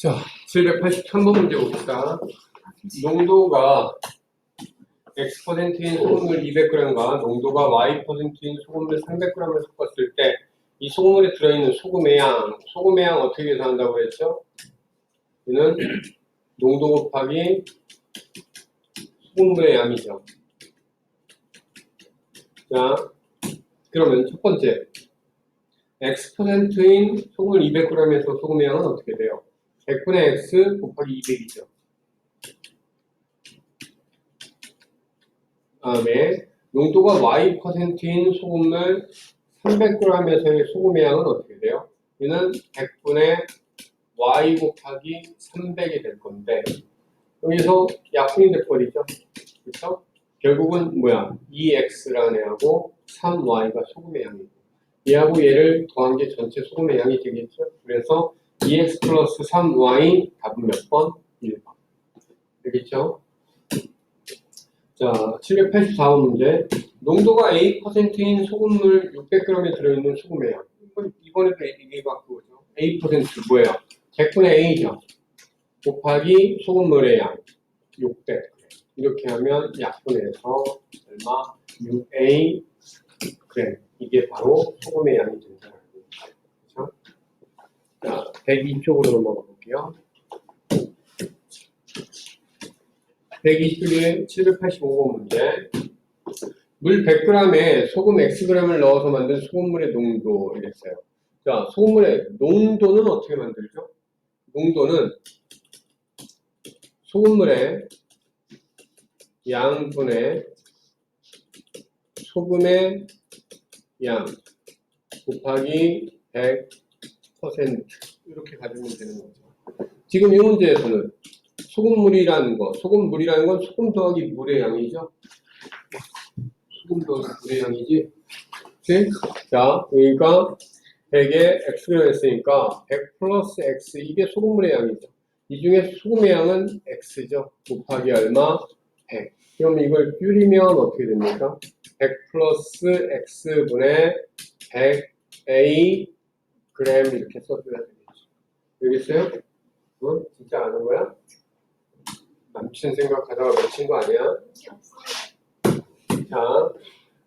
자, 783번 문제 봅시다. 농도가 X%인 소금물 200g과 농도가 Y%인 소금물 300g을 섞었을 때 이 소금물에 들어있는 소금의 양 어떻게 계산한다고 했죠? 이는 농도 곱하기 소금물의 양이죠. 자, 그러면 첫 번째 X%인 소금물 200g에서 소금의 양은 어떻게 돼요? 100분의 X 곱하기 200이죠. 다음에 농도가 Y%인 소금물 300g에서의 소금의 양은 어떻게 돼요? 이는 100분의 Y 곱하기 300이 될 건데 여기서 약분이 돼버리죠. 그렇죠? 결국은 뭐야? 2X라는 애하고 3Y가 소금의 양이고 얘하고 얘를 더한 게 전체 소금의 양이 되겠죠. 그래서 2X 플러스 3Y 답은 몇 번? 1번. 되겠죠? 자, 784번 문제. 농도가 A%인 소금물 600g에 들어있는 소금의 양. 이번에도 이게 바꾸죠. A% 뭐예요? 100분의 A죠. 곱하기 소금물의 양. 600g. 이렇게 하면 약분해서 얼마? 6A g. 이게 바로 소금의 양이 된다는 거죠. 자, 102쪽으로 넘어가 볼게요. 120쪽에 785번 문제. 물 100g에 소금 Xg을 넣어서 만든 소금물의 농도 이랬어요. 자, 소금물의 농도는 어떻게 만들죠? 농도는 소금물의 양분의 소금의 양 곱하기 100% 이렇게 가지면 되는 거죠. 지금 이 문제에서는 소금물이라는 건 소금 더하기 물의 양이죠. 소금 더하기 물의 양이지. 그치? 자, 여기가 100에 X를 했으니까 100 플러스 X 이게 소금물의 양이죠. 이 중에 소금의 양은 X죠. 곱하기 얼마? 100. 그럼 이걸 줄이면 어떻게 됩니까? 100 플러스 X분의 100A 그램 이렇게 써줘야 되겠죠. 알겠어요? 진짜 아는 거야? 남친 생각하다가 놓친 거 아니야? 자,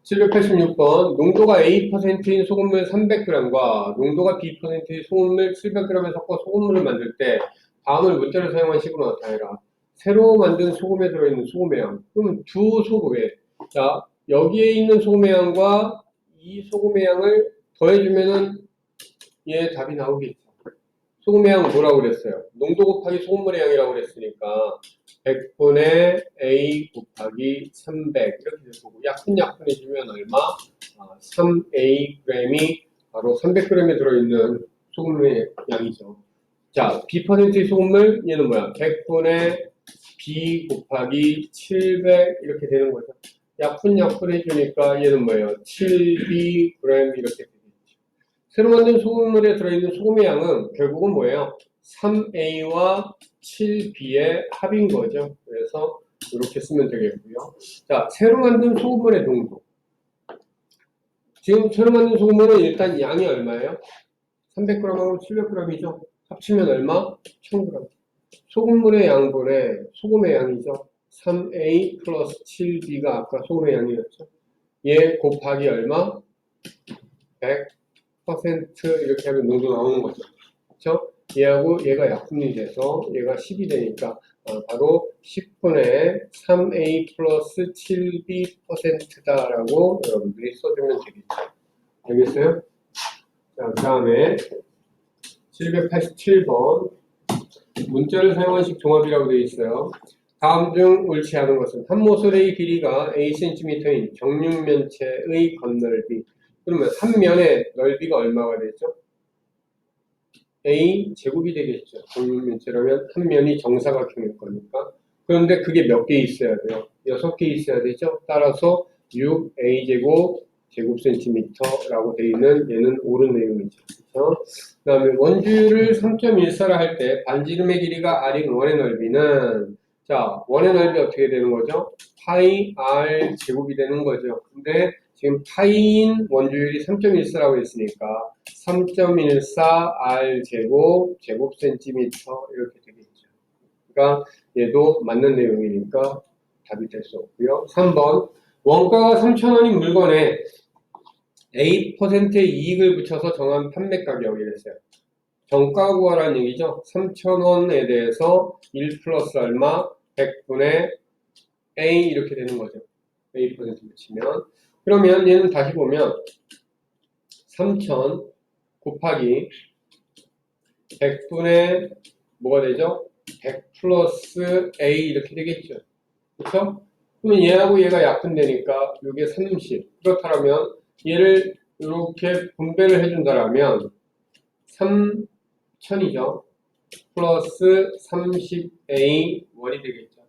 786번. 농도가 A%인 소금물 300g과 농도가 B%인 소금물 700g을 섞어 소금물을 만들 때 다음을 문자로 사용한 식으로 나타내라. 새로 만든 소금에 들어있는 소금의 양. 그러면 두 소금에. 자, 여기에 있는 소금의 양과 이 소금의 양을 더해주면은 얘 답이 나오겠죠. 소금의 양은 뭐라고 그랬어요? 농도 곱하기 소금물의 양이라고 그랬으니까 100분의 A 곱하기 300 이렇게 될 거고 약분해주면 얼마? 3A g이 바로 300g에 들어있는 소금물의 양이죠. 자, B%의 소금물 얘는 뭐야? 100분의 B 곱하기 700 이렇게 되는 거죠. 약분해주니까 얘는 뭐예요? 7B g 이렇게 되겠죠. 새로 만든 소금물에 들어있는 소금의 양은 결국은 뭐예요? 3A와 7B의 합인 거죠. 그래서 이렇게 쓰면 되겠고요. 자, 새로 만든 소금물의 농도. 지금 새로 만든 소금물은 일단 양이 얼마예요? 300g하고 700g이죠. 합치면 얼마? 1000g. 소금물의 양분의 소금의 양이죠. 3A 플러스 7B가 아까 소금의 양이었죠. 얘 곱하기 얼마? 100% 이렇게 하면 농도 나오는 거죠. 그렇죠? 얘하고 얘가 약분이 돼서 얘가 10이 되니까 바로 10분의 3A 플러스 7B%다라고 여러분들이 써주면 되겠죠. 알겠어요? 자, 그 다음에 787번 문자를 사용한 식 종합이라고 되어 있어요. 다음 중 옳지 않은 것은 한 모서리의 길이가 A cm인 정육면체의 건넓이. 그러면 한 면의 넓이가 얼마가 되죠? A 제곱이 되겠죠. 정육면체라면 한 면이 정사각형일 거니까. 그런데 그게 몇 개 있어야 돼요? 6개 있어야 되죠. 따라서 6A 제곱 센티미터라고 되어 있는 얘는 옳은 내용이죠. 그렇죠? 그 다음에 원주율을 3.14라 할 때 반지름의 길이가 R인 원의 넓이는 자, 원의 넓이 어떻게 되는 거죠? 파이 R 제곱이 되는 거죠. 근데 지금 파인 원주율이 3.14라고 했으니까 3.14 R 제곱 센티미터 이렇게 되겠죠. 그러니까 얘도 맞는 내용이니까 답이 될 수 없고요. 3번 원가가 3,000원인 물건에 A%의 이익을 붙여서 정한 판매 가격이랬어요. 정가 구하라는 얘기죠. 3,000원에 대해서 1 플러스 얼마 100분의 A 이렇게 되는 거죠. A% 붙이면 그러면 얘는 다시 보면 3,000 곱하기 100분의 뭐가 되죠? 100 플러스 A 이렇게 되겠죠. 그렇죠? 그러면 얘하고 얘가 약분되니까 이게 30. 그렇다면 얘를 이렇게 분배를 해준다라면 3,000이죠. 플러스 30A1이 되겠죠.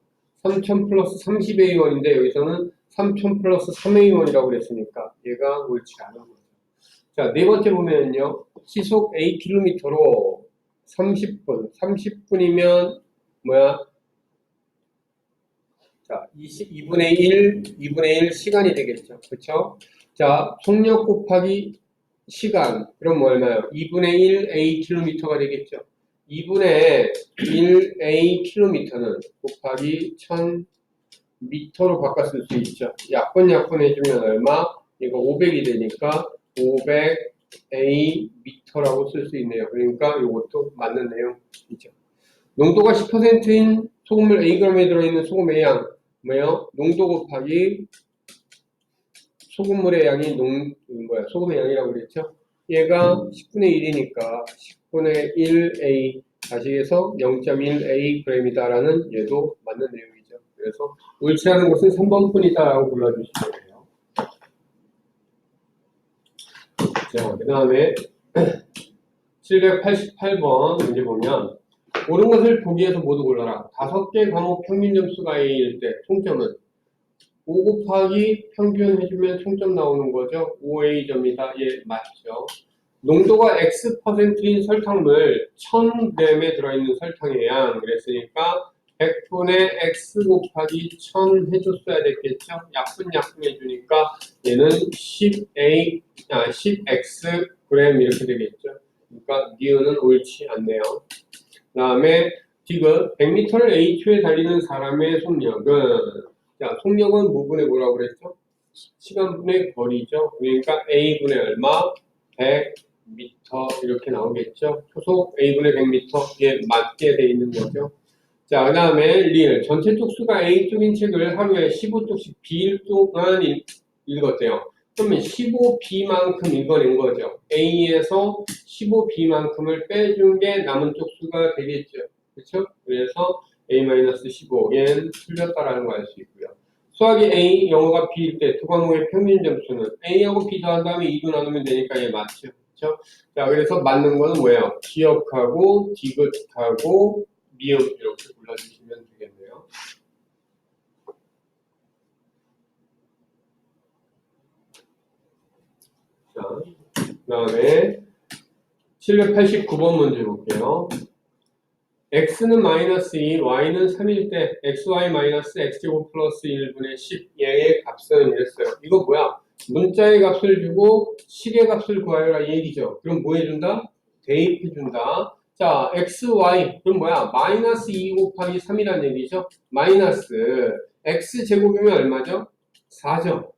3,000 플러스 30A1인데 여기서는 3,000 플러스 3A1이라고 그랬으니까 얘가 옳지 않은 거죠. 자, 네 번째 보면요. 시속 Akm로 30분. 30분이면 뭐야? 자, 2분의 1 시간이 되겠죠. 그쵸? 자, 속력 곱하기 시간. 그럼 뭐 얼마요? 2분의 1 Akm가 되겠죠. 2분의 1 Akm는 곱하기 1000m로 바꿨을 수 있죠. 약분 해주면 얼마? 이거 500이 되니까 500 Am라고 쓸 수 있네요. 그러니까 이것도 맞는 내용이죠. 농도가 10%인 소금물 Ag에 들어있는 소금의 양. 뭐예요? 농도 곱하기 소금물의 양이 소금의 양이라고 그랬죠? 얘가 10분의 1이니까 10분의 1A 다시 해서 0.1A g이다라는 얘도 맞는 내용이죠. 그래서 옳지 않은 것은 3번 뿐이다라고 불러주시면 돼요. 자, 그 다음에 788번 문제 보면 옳은 것을 보기에서 모두 골라라. 5개 과목 평균 점수가 A일 때 총점은 5 곱하기 평균 해주면 총점 나오는 거죠. 5A점이다. 예, 맞죠. 농도가 X%인 설탕물 1000g에 들어있는 설탕의 양 그랬으니까 100분의 X 곱하기 1000 해줬어야 됐겠죠. 약분 해주니까 얘는 10X 이렇게 되겠죠. 그러니까 니은은 옳지 않네요. 그 다음에 지금 100m를 A초에 달리는 사람의 속력은 자, 속력은 뭐분의 뭐라고 그랬죠? 시간분의 거리죠. 그러니까 A분의 얼마? 100m 이렇게 나오겠죠. 초속 A분의 100m에 맞게 돼 있는 거죠. 자, 그 다음에 리을. 전체 쪽수가 A쪽인 책을 하루에 15쪽씩 B일 동안 읽었대요. 그러면 15B만큼 읽어낸 거죠. A에서 15B만큼을 빼준 게 남은 쪽수가 되겠죠. 그렇죠? 그래서 A-15, 얘는 틀렸다라는 걸 알 수 있고요. 수학이 A, 영어가 B일 때 두 과목의 평균 점수는 A하고 B 더한 다음에 2로 나누면 되니까 얘 맞죠. 그렇죠? 자, 그래서 맞는 거는 뭐예요? 기억하고, 디귿하고, 미음 이렇게 골라주시면 되겠네요. 자, 그 다음에 789번 문제 볼게요. x는 마이너스 2, y는 3일 때 xy 마이너스 x제곱 플러스 1분의 10 얘의 값은 이랬어요. 이거 뭐야? 문자의 값을 주고 식의 값을 구하여라 얘기죠. 그럼 뭐 해준다? 대입해준다. 자, xy 그럼 뭐야? 마이너스 2 곱하기 3이란 얘기죠. 마이너스 x제곱이면 얼마죠? 4죠.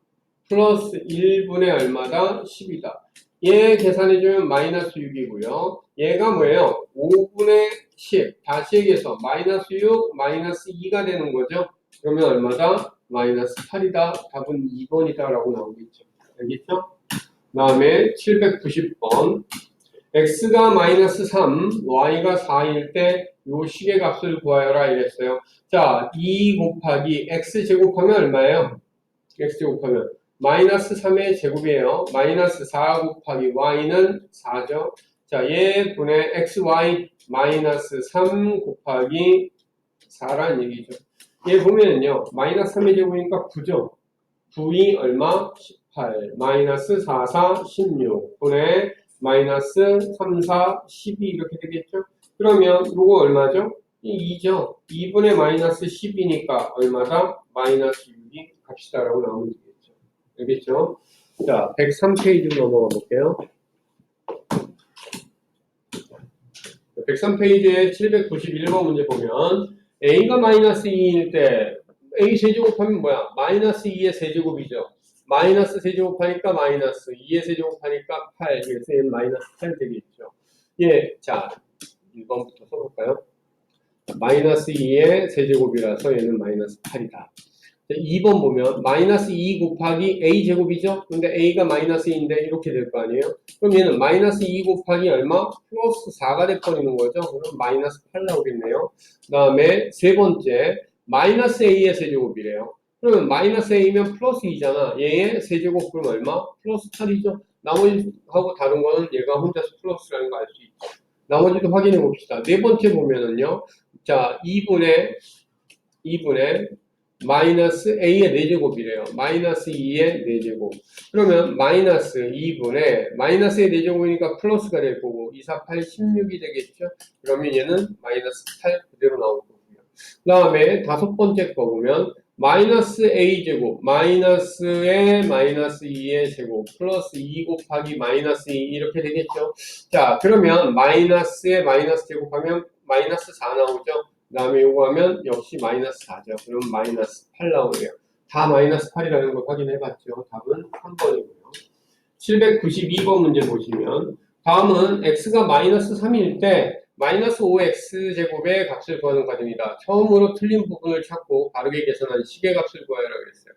플러스 1분의 얼마다? 10이다. 얘 계산해주면 마이너스 6이고요. 얘가 뭐예요? 5분의 10. 다시 얘기해서 마이너스 6, 마이너스 2가 되는 거죠. 그러면 얼마다? 마이너스 8이다. 답은 2번이다 라고 나오겠죠. 알겠죠? 그 다음에 790번. x가 마이너스 3, y가 4일 때 요 식의 값을 구하여라 이랬어요. 자, 2 곱하기 x 제곱하면 얼마예요? x 제곱하면 마이너스 3의 제곱이에요. 마이너스 4 곱하기 y는 4죠. 자, 얘 분의 xy 마이너스 3 곱하기 4란 얘기죠. 얘 보면요. 마이너스 3의 제곱이니까 9죠. 9이 얼마? 18. 마이너스 4, 4, 16. 분의 마이너스 3, 4, 12 이렇게 되겠죠. 그러면 요거 얼마죠? 2죠. 2분의 마이너스 10이니까 얼마다? 마이너스 6이 값이다라고 나오면 되겠죠. 알겠죠? 자, 103페이지로 넘어가 볼게요. 103페이지에 791번 문제 보면 a가 마이너스 2일 때 a 세제곱하면 뭐야? 마이너스 2의 세제곱이죠. 마이너스 세제곱하니까 마이너스 2의 세제곱하니까 8. 그래서 얘는 마이너스 8 되겠죠. 예, 자 1번부터 써볼까요? 마이너스 2의 세제곱이라서 얘는 마이너스 8이다. 2번 보면 마이너스 2 곱하기 a 제곱이죠? 근데 a가 마이너스 2인데 이렇게 될 거 아니에요? 그럼 얘는 마이너스 2 곱하기 얼마? 플러스 4가 돼버리는 거죠? 그럼 마이너스 8 나오겠네요. 그 다음에 세 번째 마이너스 a의 세제곱이래요. 그러면 마이너스 a면 플러스 2잖아. 얘의 세제곱 그럼 얼마? 플러스 8이죠? 나머지하고 다른 거는 얘가 혼자서 플러스라는 거 알 수 있죠. 나머지도 확인해 봅시다. 네 번째 보면은요. 자, 2분의 마이너스 a의 4제곱이래요. 마이너스 2의 4제곱. 그러면 마이너스 2분의 마이너스의 4제곱이니까 플러스가 될 거고 2, 4, 8, 16이 되겠죠. 그러면 얘는 마이너스 8 그대로 나올 거고요. 그 다음에 다섯 번째 거 보면 마이너스 a제곱 마이너스의 마이너스 2의 제곱 플러스 2 곱하기 마이너스 2 이렇게 되겠죠. 자, 그러면 마이너스의 마이너스 제곱하면 마이너스 4 나오죠. 그 다음에 요거 하면 역시 마이너스 4죠. 그럼 마이너스 8 나오네요. 다 마이너스 8이라는 걸 확인해봤죠. 답은 3번이고요. 792번 문제 보시면 다음은 x가 마이너스 3일 때 마이너스 5x제곱의 값을 구하는 과정이다. 처음으로 틀린 부분을 찾고 바르게 계산한 식의 값을 구하라고 했어요.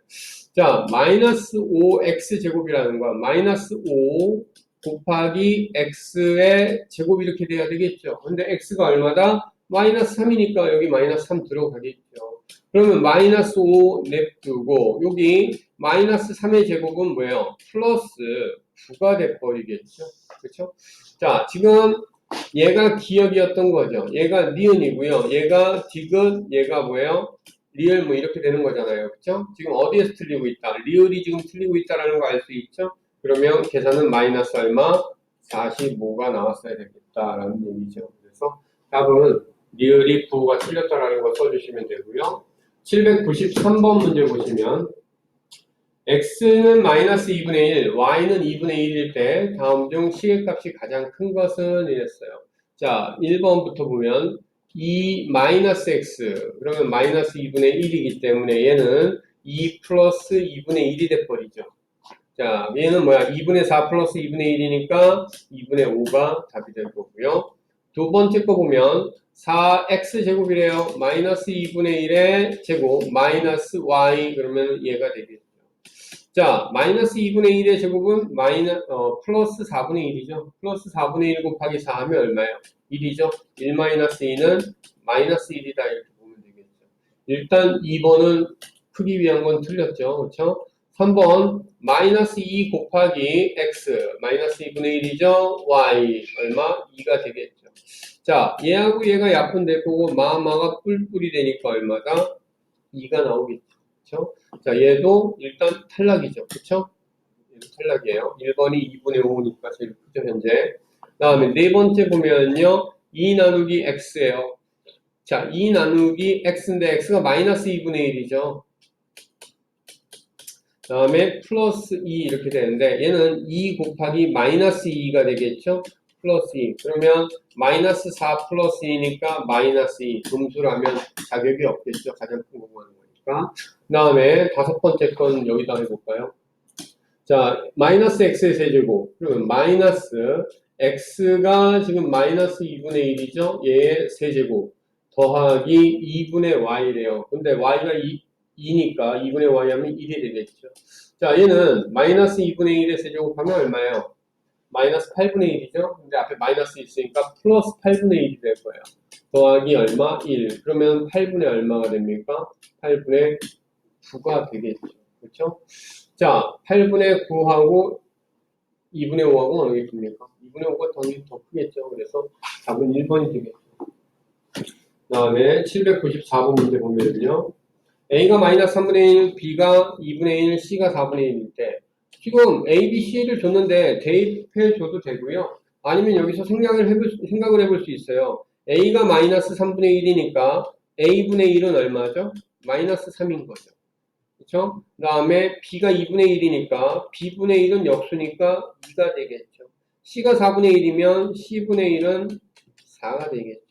자, 마이너스 5x제곱이라는 건 마이너스 5 곱하기 x의 제곱이 이렇게 돼야 되겠죠. 근데 x가 얼마다? 마이너스 3이니까 여기 마이너스 3 들어가겠죠. 그러면 마이너스 5 냅두고 여기 마이너스 3의 제곱은 뭐예요? 플러스 9가 돼버리겠죠. 그렇죠? 자, 지금 얘가 기억이었던 거죠. 얘가 니은이고요. 얘가 디귿, 얘가 뭐예요? 리을 뭐 이렇게 되는 거잖아요. 그렇죠? 지금 어디에서 틀리고 있다? 리을이 지금 틀리고 있다라는 거 알 수 있죠? 그러면 계산은 마이너스 얼마? 45가 나왔어야 되겠다라는 얘기죠. 그래서 답은 리을이 9가 틀렸다라는 거 써주시면 되고요. 793번 문제 보시면 x는 마이너스 2분의 1, y는 2분의 1일 때 다음 중 시계값이 가장 큰 것은 이랬어요. 자, 1번부터 보면 2 마이너스 x 그러면 마이너스 2분의 1이기 때문에 얘는 2 플러스 2분의 1이 돼버리죠. 자, 얘는 뭐야? 2분의 4 플러스 2분의 1이니까 2분의 5가 답이 될 거고요. 두 번째 거 보면 4x제곱이래요. 마이너스 2분의 1의 제곱 마이너스 y 그러면 얘가 되겠죠. 자, 마이너스 2분의 1의 제곱은 플러스 4분의 1이죠. 플러스 4분의 1 곱하기 4 하면 얼마예요? 1이죠. 1 마이너스 2는 마이너스 1이다 이렇게 보면 되겠죠. 일단 2번은 크기 위한 건 틀렸죠. 그렇죠? 3번 마이너스 2 곱하기 x 마이너스 2분의 1이죠. y 얼마? 2가 되겠죠. 자, 얘하고 얘가 약분될 거고 마가 뿔뿔이 되니까 얼마다? 2가 나오겠죠. 그렇죠? 자, 얘도 일단 탈락이죠. 그쵸? 얘도 탈락이에요. 1번이 2분의 5니까 제일 크죠, 현재. 그 다음에 네 번째 보면요. 2 나누기 x예요. 자, 2 나누기 x인데 x가 마이너스 2분의 1이죠. 그 다음에 플러스 2 이렇게 되는데 얘는 2 곱하기 마이너스 2가 되겠죠? 플러스 2. 그러면 마이너스 4 플러스 2니까 마이너스 2. 분수라면 자격이 없겠죠. 가장 큰 거 구하는 거니까. 그 다음에 다섯 번째 건 여기다 해볼까요? 자, 마이너스 x의 세제곱. 그러면 마이너스 x가 지금 마이너스 2분의 1이죠? 얘의 세제곱. 더하기 2분의 y래요. 근데 y가 2니까 2분의 y 하면 1이 되겠죠. 자, 얘는 마이너스 2분의 1의 세제곱하면 얼마예요? 마이너스 8분의 1이죠? 근데 앞에 마이너스 있으니까 플러스 8분의 1이 될 거예요. 더하기 얼마? 1. 그러면 8분의 얼마가 됩니까? 8분의 9가 되겠죠. 그렇죠? 자, 8분의 9하고 2분의 5하고 어느 게 큽니까? 2분의 5가 당연히 더 크겠죠. 그래서 답은 1번이 되겠죠. 그 다음에 794번 문제 보면요. A가 마이너스 3분의 1, B가 2분의 1, C가 4분의 1일 때 지금 A, B, C를 줬는데 대입해 줘도 되고요. 아니면 여기서 생각을 해볼 수 있어요. A가 마이너스 3분의 1이니까 A분의 1은 얼마죠? 마이너스 3인 거죠. 그쵸? 그 다음에 B가 2분의 1이니까 B분의 1은 역수니까 2가 되겠죠. C가 4분의 1이면 C분의 1은 4가 되겠죠.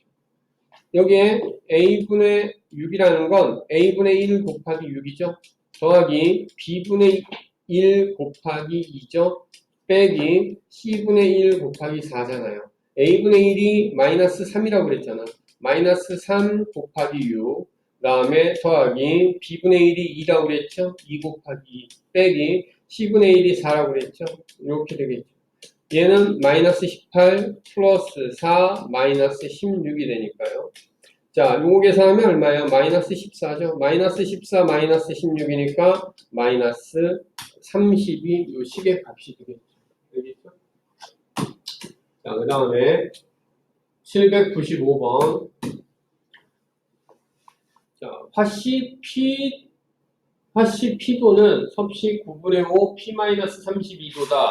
여기에 A분의 6이라는 건 A분의 1 곱하기 6이죠. 더하기 B분의 1 곱하기 2죠. 빼기 C분의 1 곱하기 4잖아요. A분의 1이 마이너스 3이라고 그랬잖아. 마이너스 3 곱하기 6. 그 다음에 더하기 B분의 1이 2라고 그랬죠. 2 곱하기 2 빼기 C분의 1이 4라고 그랬죠. 이렇게 되겠죠. 얘는 마이너스 18 플러스 4 마이너스 16이 되니까요. 자, 요거 계산하면 얼마예요? 마이너스 14죠. 마이너스 14 마이너스 16이니까 마이너스 32 요 식의 값이 되겠죠. 되겠죠? 자, 그 다음에 795번. 자, 화씨 P도는 섭씨 9분의 5 P-32도다.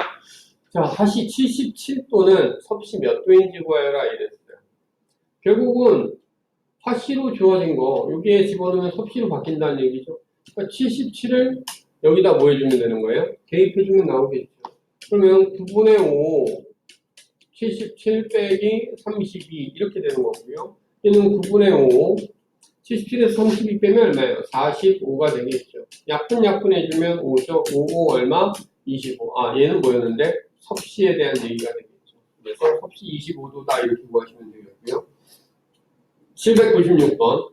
자, 화씨 77도는 섭씨 몇 도인지 구하여라 이랬어요. 결국은 화씨로 주어진 거 여기에 집어넣으면 섭씨로 바뀐다는 얘기죠. 그러니까 77을 여기다 뭐 해주면 되는 거예요? 대입해주면 나오겠죠. 그러면 9분의 5 77 빼기 32 이렇게 되는 거고요. 얘는 9분의 5 77에서 32 빼면 얼마예요? 45가 되겠죠. 약분 해주면 5죠. 5 얼마? 25. 아, 얘는 뭐였는데? 섭씨에 대한 얘기가 되겠죠. 그래서 섭씨 25도다 이렇게 구하시면 되겠고요. 796번.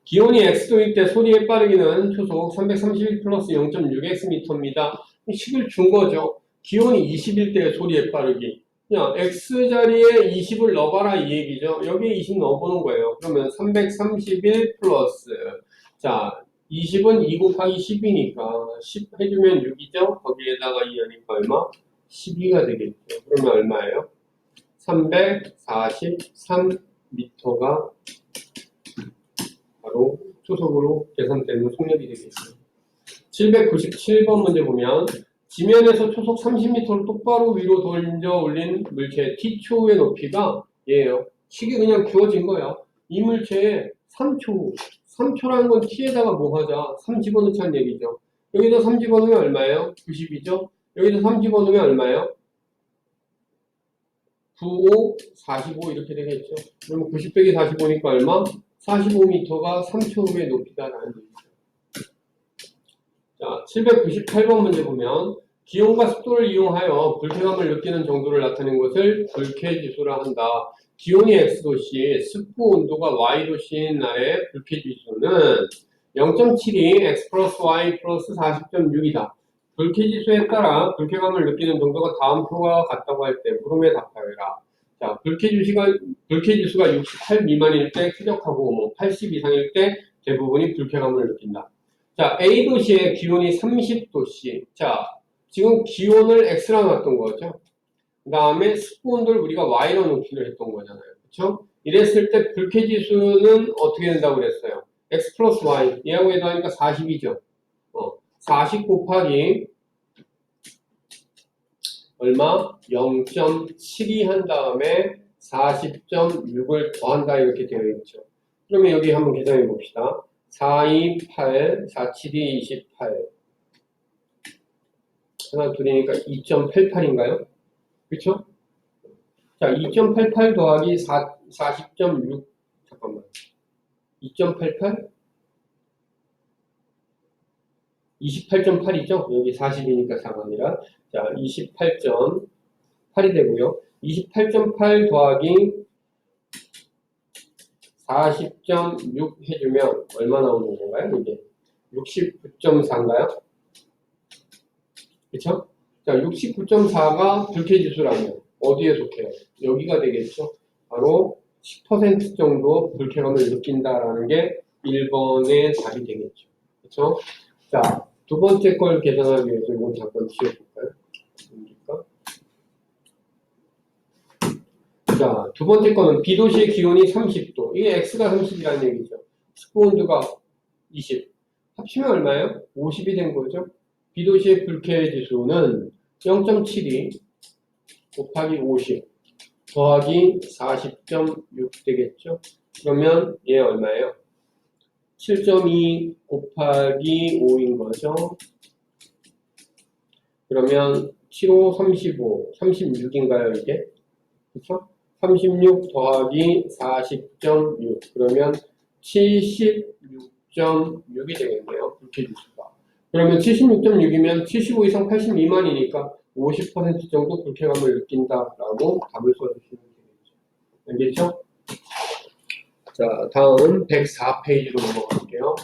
기온이 X도일 때 소리의 빠르기는 초속 331 플러스 0.6Xm입니다. 식을 준 거죠. 기온이 20일 때 소리의 빠르기. 그냥 X자리에 20을 넣어봐라 이 얘기죠. 여기에 20 넣어보는 거예요. 그러면 331 플러스 자 20은 2 곱하기 10이니까 10 해주면 6이죠. 거기에다가 2 하니까 얼마? 12가 되겠죠. 그러면 얼마예요? 343m가 바로 초속으로 계산되는 속력이 되겠죠. 797번 문제 보면 지면에서 초속 30m를 똑바로 위로 던져 올린 물체 T초의 높이가 얘예요. 식이 그냥 주어진 거야. 이 물체에 3초라는 건 T에다가 뭐 하자? 3 집어넣자는 얘기죠. 여기다 3 집어넣으면 얼마예요? 90이죠. 여기다 3 집어넣으면 얼마예요? 95, 45 이렇게 되겠죠. 그러면 90 빼기 45니까 얼마? 45m가 3초 후의 높이다라는 얘기죠. 자, 798번 문제 보면 기온과 습도를 이용하여 불쾌감을 느끼는 정도를 나타내는 것을 불쾌지수라 한다. 기온이 X도시, 습도 온도가 Y도시인 날의 불쾌지수는 0.72 X 플러스 Y 플러스 40.6이다. 불쾌지수에 따라 불쾌감을 느끼는 정도가 다음 표와 같다고 할 때 물음에 답하여라. 자, 불쾌지수가 68 미만일 때 쾌적하고 80 이상일 때 대부분이 불쾌감을 느낀다. 자, A도시의 기온이 30도씨. 자, 지금 기온을 X라 놨던 거죠. 그 다음에 습도 온도를 우리가 Y로 놓기로 했던 거잖아요. 그쵸? 이랬을 때 불쾌지수는 어떻게 된다고 그랬어요? X 플러스 Y. 얘하고 얘도 하니까 40이죠. 40 곱하기 얼마? 0.72 한 다음에 40.6을 더한다 이렇게 되어 있죠. 그러면 여기 한번 계산해 봅시다. 4, 2, 8, 4, 7, 2, 28 하나 둘이니까 2.88인가요? 그쵸? 자, 2.88 더하기 40.6 잠깐만 2.88? 28.8이죠? 여기 40이니까 4가 아니라 자, 28.8이 되고요. 28.8 더하기 40.6 해주면 얼마 나오는 건가요? 이게 69.4인가요? 그쵸? 자, 69.4가 불쾌지수라면 어디에 속해요? 여기가 되겠죠? 바로 10% 정도 불쾌감을 느낀다라는 게 1번의 답이 되겠죠. 그쵸? 자, 두 번째 걸 계산하기 위해서 이건 잠깐 지워볼까요? 자, 두 번째 거는 B도시의 기온이 30도. 이게 X가 30이라는 얘기죠. 습도 온도가 20. 합치면 얼마예요? 50이 된 거죠. B도시의 불쾌 지수는 0.72 곱하기 50 더하기 40.6 되겠죠. 그러면 얘 얼마예요? 7.2 곱하기 5인 거죠. 그러면 7, 5, 35, 36인가요, 이게? 그쵸? 36 더하기 40.6. 그러면 76.6이 되겠네요. 불쾌지수가. 그러면 76.6이면 75 이상 80 미만이니까 50% 정도 불쾌감을 느낀다라고 답을 써주시면 되겠죠. 알겠죠? 자, 다음 104페이지로 넘어갈게요.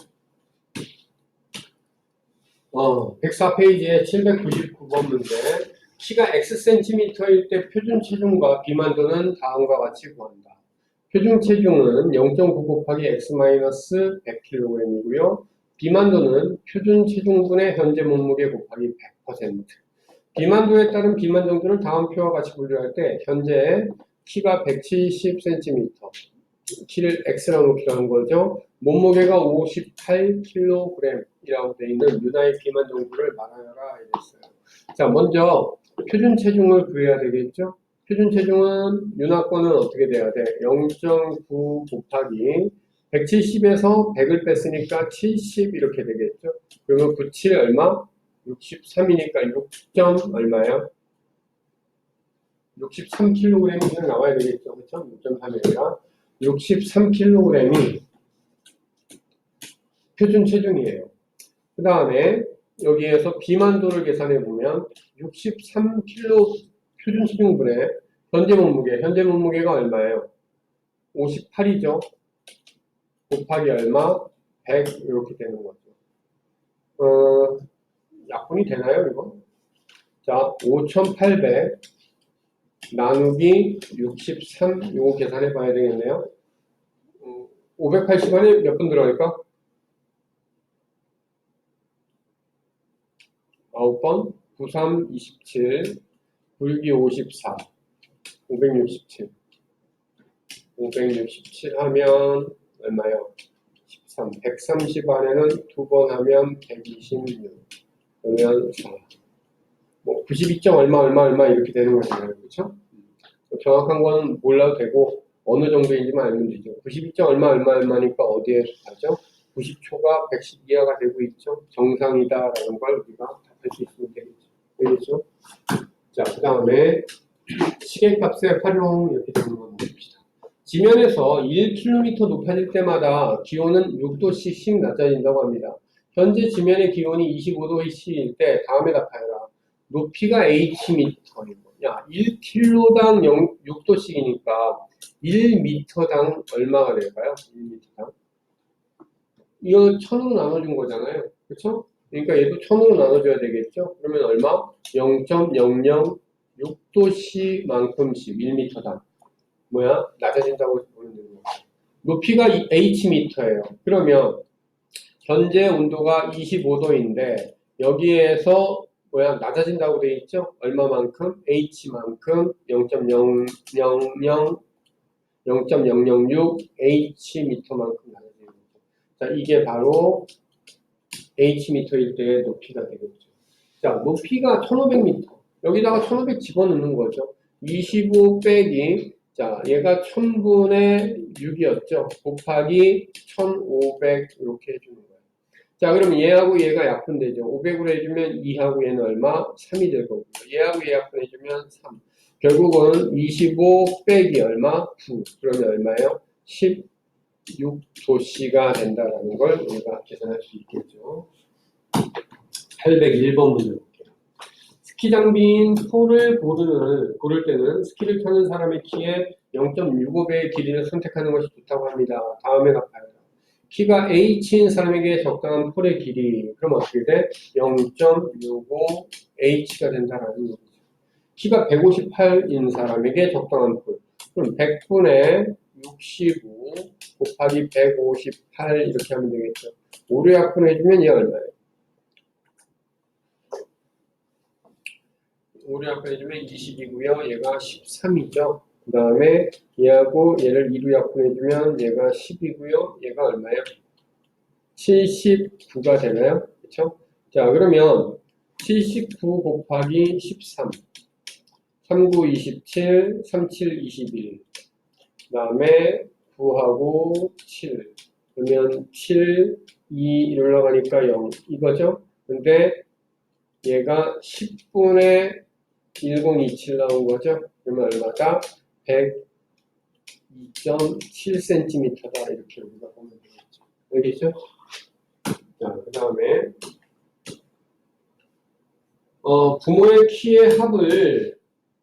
104페이지에 799번 문제. 키가 Xcm일 때 표준 체중과 비만도는 다음과 같이 구한다. 표준 체중은 0.9 곱하기 X-100kg이고요. 비만도는 표준 체중분의 현재 몸무게 곱하기 100%. 비만도에 따른 비만 정도를 다음 표와 같이 분류할 때 현재 키가 170cm, 키를 X라고 표현한 거죠. 몸무게가 58kg이라고 되어 있는 유나의 비만 정도를 말하여라 이랬어요. 자, 먼저 표준 체중을 구해야 되겠죠. 표준 체중은 윤하권은 어떻게 돼야 돼? 0.9 곱하기 170에서 100을 뺐으니까 70 이렇게 되겠죠. 그러면 97 얼마? 63이니까 6점 얼마예요? 63kg이 그냥 나와야 되겠죠. 그렇죠? 6.3이 아니라 63kg이 표준 체중이에요. 그 다음에 여기에서 비만도를 계산해 보면 63kg 표준 체중분의 현재 몸무게가 얼마예요? 58이죠. 곱하기 얼마? 100 이렇게 되는 거죠. 약분이 되나요, 이거? 자, 5,800 나누기 63 이거 계산해 봐야 되겠네요. 580원에 몇 분 들어갈까? 9번 93 27 962 54 567 567 하면 얼마요? 13 130 안에는 2번 하면 126 그러면 4 뭐 92점 얼마 이렇게 되는 거잖아요. 그렇죠? 정확한 건 몰라도 되고 어느 정도인지만 알면 되죠. 92점 얼마니까 어디에 속하죠? 90초가 110 이하가 되고 있죠. 정상이다라는 걸 우리가 답할 수 있으면 되겠죠. 자, 그 다음에 시계값의 활용 이렇게 되는 거 봅시다. 지면에서 1km 높아질 때마다 기온은 6도씩 낮아진다고 합니다. 현재 지면의 기온이 25도C일 때 다음에 답하여라. 높이가 Hm이고 야 1km당 6도씩이니까 1m당 얼마가 될까요? 1m당 이거 1000으로 나눠준 거잖아요. 그쵸? 그러니까 얘도 1000으로 나눠줘야 되겠죠? 그러면 얼마? 0.006도씨만큼씩 1m당 낮아진다고 보는 거예요. 높이가 Hm예요. 그러면 현재 온도가 25도인데 여기에서 낮아진다고 되어 있죠? 얼마만큼? H만큼 0.006 Hm만큼 낮아지는 거죠. 자, 이게 바로 Hm일 때의 높이가 되겠죠. 자, 높이가 1500m. 여기다가 1500 집어넣는 거죠. 25 빼기, 자, 얘가 1000분의 6이었죠. 곱하기 1500 이렇게 해주는 거예요. 자, 그럼 얘하고 얘가 약분되죠. 500으로 해주면 2하고 얘는 얼마? 3이 될 거고요. 얘하고 얘 약분해주면 3. 결국은 25 빼기 얼마? 9. 그러면 얼마예요? 16도씨가 된다라는 걸 우리가 계산할 수 있겠죠. 801번 문제 볼게요. 스키 장비인 폴을 고를 때는 스키를 타는 사람의 키의 0.65배의 길이를 선택하는 것이 좋다고 합니다. 다음에 답하여라. 키가 H인 사람에게 적당한 폴의 길이 그럼 어떻게 돼? 0.65H가 된다라는 얘기죠. 키가 158인 사람에게 적당한 폴 그럼 100분의 65 곱하기 158 이렇게 하면 되겠죠. 5로 약분해주면 얘가 얼마예요? 5로 약분해주면 20이고요. 얘가 13이죠. 그 다음에 얘하고 얘를 2로 약분해주면 얘가 10이고요. 얘가 얼마예요? 79가 되나요? 그쵸? 자, 그러면 79 곱하기 13 39 27 37 21 그 다음에 9하고 7 그러면 7, 2 올라가니까 0 이거죠. 근데 얘가 10분의 1027 나온 거죠. 그러면 얼마다? 102.7cm다. 이렇게 우리가 보면 되겠죠. 알겠죠? 자, 그 다음에 부모의 키의 합을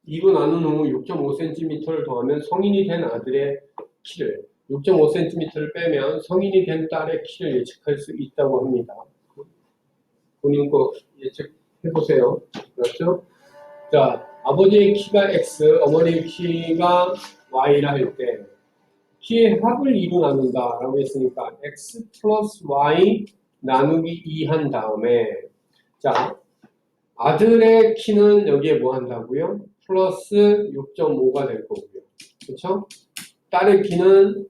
2로 나눈 후 6.5cm를 더하면 성인이 된 아들의 키를 6.5cm를 빼면 성인이 된 딸의 키를 예측할 수 있다고 합니다. 본인 거 예측해보세요. 그렇죠? 자, 아버지의 키가 X, 어머니의 키가 Y라 할 때 키의 합을 2로 나눈다 라고 했으니까 X 플러스 Y 나누기 2 한 다음에 자, 아들의 키는 여기에 뭐 한다고요? 플러스 6.5가 될 거고요. 그렇죠? 딸의 키는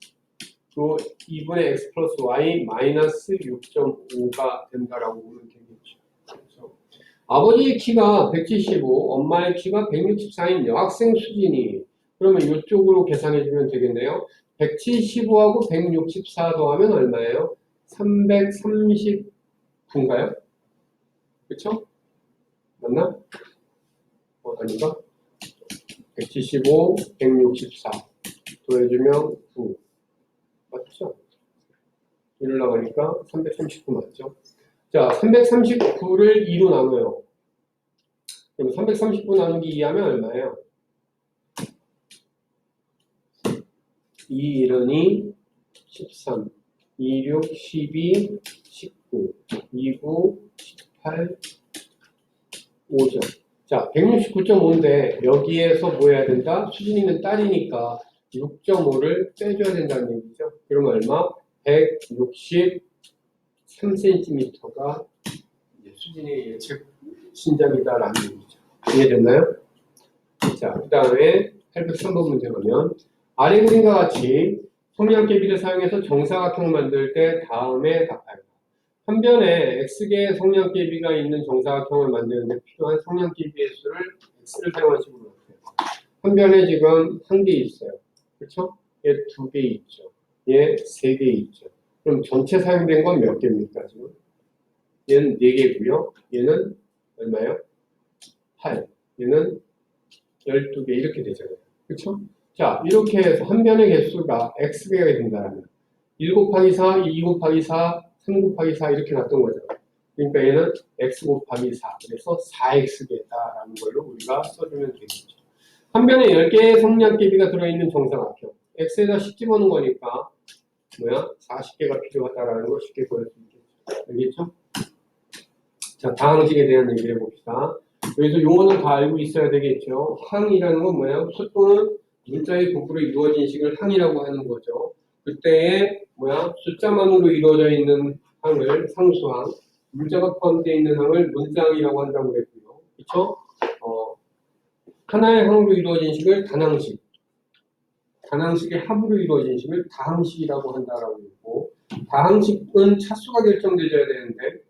또 2분의 x 플러스 y 마이너스 6.5가 된다라고 보면 되겠죠. 그렇죠? 아버지의 키가 175, 엄마의 키가 164인 여학생 수진이 그러면 이쪽으로 계산해주면 되겠네요. 175하고 164 더하면 얼마예요? 339인가요? 그렇죠? 맞나? 아닌가? 175, 164 더해주면 9 맞죠? 1을 나가니까 339 맞죠? 자, 339를 2로 나눠요. 그럼 339 나누기 2 하면 얼마예요? 2, 1은 13, 2, 6, 12, 19, 2, 9, 18, 5점. 자, 169.5인데 여기에서 뭐 해야 된다? 수진이는 딸이니까 6.5를 빼줘야 된다는 얘기죠. 그러면 얼마? 163cm가 수진이의 예측 신장이다라는 얘기죠. 이해됐나요? 자, 그 다음에 803번 문제 보면 아래 그림과 같이 성량계비를 사용해서 정사각형을 만들 때 다음에 답하여. 한 변에 X개의 성량계비가 있는 정사각형을 만드는데 필요한 성량계비의 수를 X를 사용한 식으로 나타내요. 한 변에 지금 한 개 있어요. 그렇죠? 얘 두 개 있죠. 얘 세 개 있죠. 그럼 전체 사용된 건 몇 개입니까, 지금? 얘는 4개고요. 얘는 얼마예요? 8. 얘는 12개 이렇게 되잖아요. 그렇죠? 자, 이렇게 해서 한 변의 개수가 X개가 된다면 1 곱하기 4, 2 곱하기 4, 3 곱하기 4 이렇게 났던 거죠. 그러니까 얘는 x 곱하기 4, 그래서 4x개다라는 걸로 우리가 써주면 되겠죠. 한 변에 10개의 성량계비가 들어있는 정사각형. x에다 10 집어넣은 거니까 40개가 필요하다라는 걸 쉽게 보일 수 있겠죠. 알겠죠? 자, 다항식에 대한 얘기를 해봅시다. 여기서 용어는 다 알고 있어야 되겠죠. 항이라는 건 뭐예요? 수또는 문자의 부부로 이루어진 식을 항이라고 하는 거죠. 그때에 숫자만으로 이루어져 있는 항을 상수항, 문자가 포함되어 있는 항을 문자항이라고 한다고 그랬고요. 그렇죠? 하나의 항으로 이루어진 식을 단항식, 단항식의 합으로 이루어진 식을 다항식이라고 한다라고 했고, 다항식은 차수가 결정되어야 되는데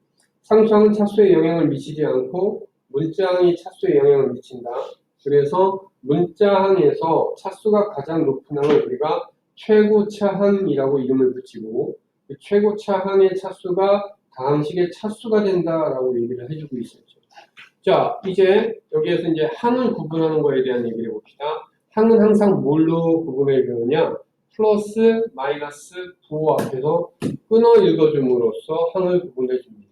상수항은 차수에 영향을 미치지 않고 문자항이 차수에 영향을 미친다. 그래서 문자항에서 차수가 가장 높은 항을 우리가 최고차항이라고 이름을 붙이고 그 최고차항의 차수가 다항식의 차수가 된다라고 얘기를 해주고 있었죠. 자, 이제 여기에서 이제 항을 구분하는 거에 대한 얘기를 해봅시다. 항은 항상 뭘로 구분해 주느냐? 플러스, 마이너스, 부호 앞에서 끊어 읽어줌으로써 항을 구분해 줍니다.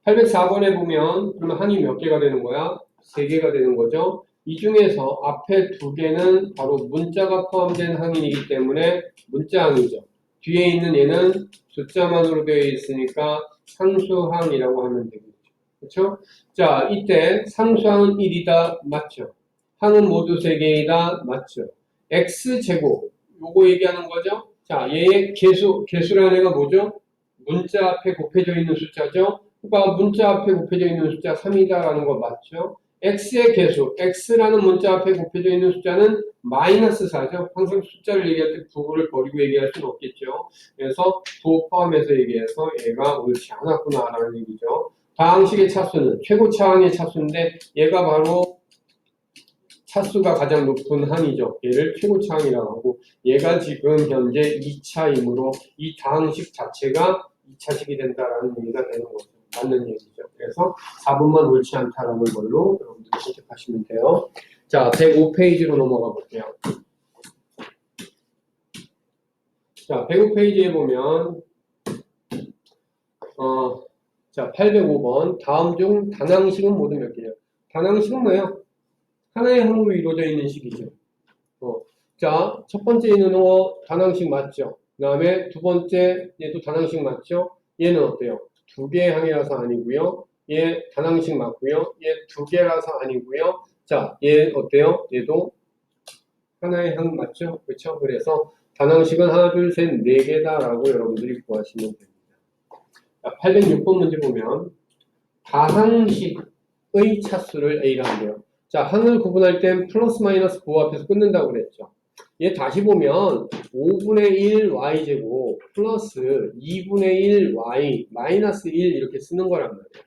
804번에 보면 그러면 항이 몇 개가 되는 거야? 3개가 되는 거죠. 이 중에서 앞에 2개는 바로 문자가 포함된 항이기 때문에 문자항이죠. 뒤에 있는 얘는 숫자만으로 되어 있으니까 상수항이라고 하면 되겠죠. 그렇죠? 자, 이때 상수항은 1이다. 맞죠? 항은 모두 3개이다. 맞죠? x제곱 요거 얘기하는 거죠. 자, 얘의 개수라는 애가 뭐죠? 문자 앞에 곱해져 있는 숫자죠. 그러니까 문자 앞에 곱해져 있는 숫자 3이다라는 거 맞죠? x의 개수, x라는 문자 앞에 곱해져 있는 숫자는 마이너스 4죠. 항상 숫자를 얘기할 때 부호를 버리고 얘기할 수는 없겠죠. 그래서 부호 포함해서 얘기해서 얘가 옳지 않았구나라는 얘기죠. 다항식의 차수는 최고차항의 차수인데 얘가 바로 차수가 가장 높은 항이죠. 얘를 최고차항이라고 하고 얘가 지금 현재 2차이므로 이 다항식 자체가 2차식이 된다라는 얘기가 되는 거죠. 맞는 얘기죠. 그래서 4번만 옳지 않다라는 걸로 여러분들이 선택하시면 돼요. 자, 105페이지로 넘어가 볼게요. 자, 105페이지에 보면 자, 805번 다음 중 단항식은 모두 몇 개냐? 단항식은 뭐예요? 하나의 항으로 이루어져 있는 식이죠. 자, 첫 번째 얘는 단항식 맞죠? 그 다음에 두 번째 얘도 단항식 맞죠? 얘는 어때요? 두 개의 항이라서 아니고요. 얘 단항식 맞고요. 얘 두 개라서 아니고요. 자, 얘 어때요? 얘도 하나의 항 맞죠? 그렇죠? 그래서 단항식은 하나, 둘, 셋, 네 개다라고 여러분들이 구하시면 됩니다. 자, 806번 문제 보면 다항식의 차수를 A라 한대요. 자, 항을 구분할 땐 플러스 마이너스 부호 앞에서 끊는다고 그랬죠. 얘 다시 보면 5분의 1 y제곱 플러스 2분의 1 y 마이너스 1 이렇게 쓰는 거란 말이에요.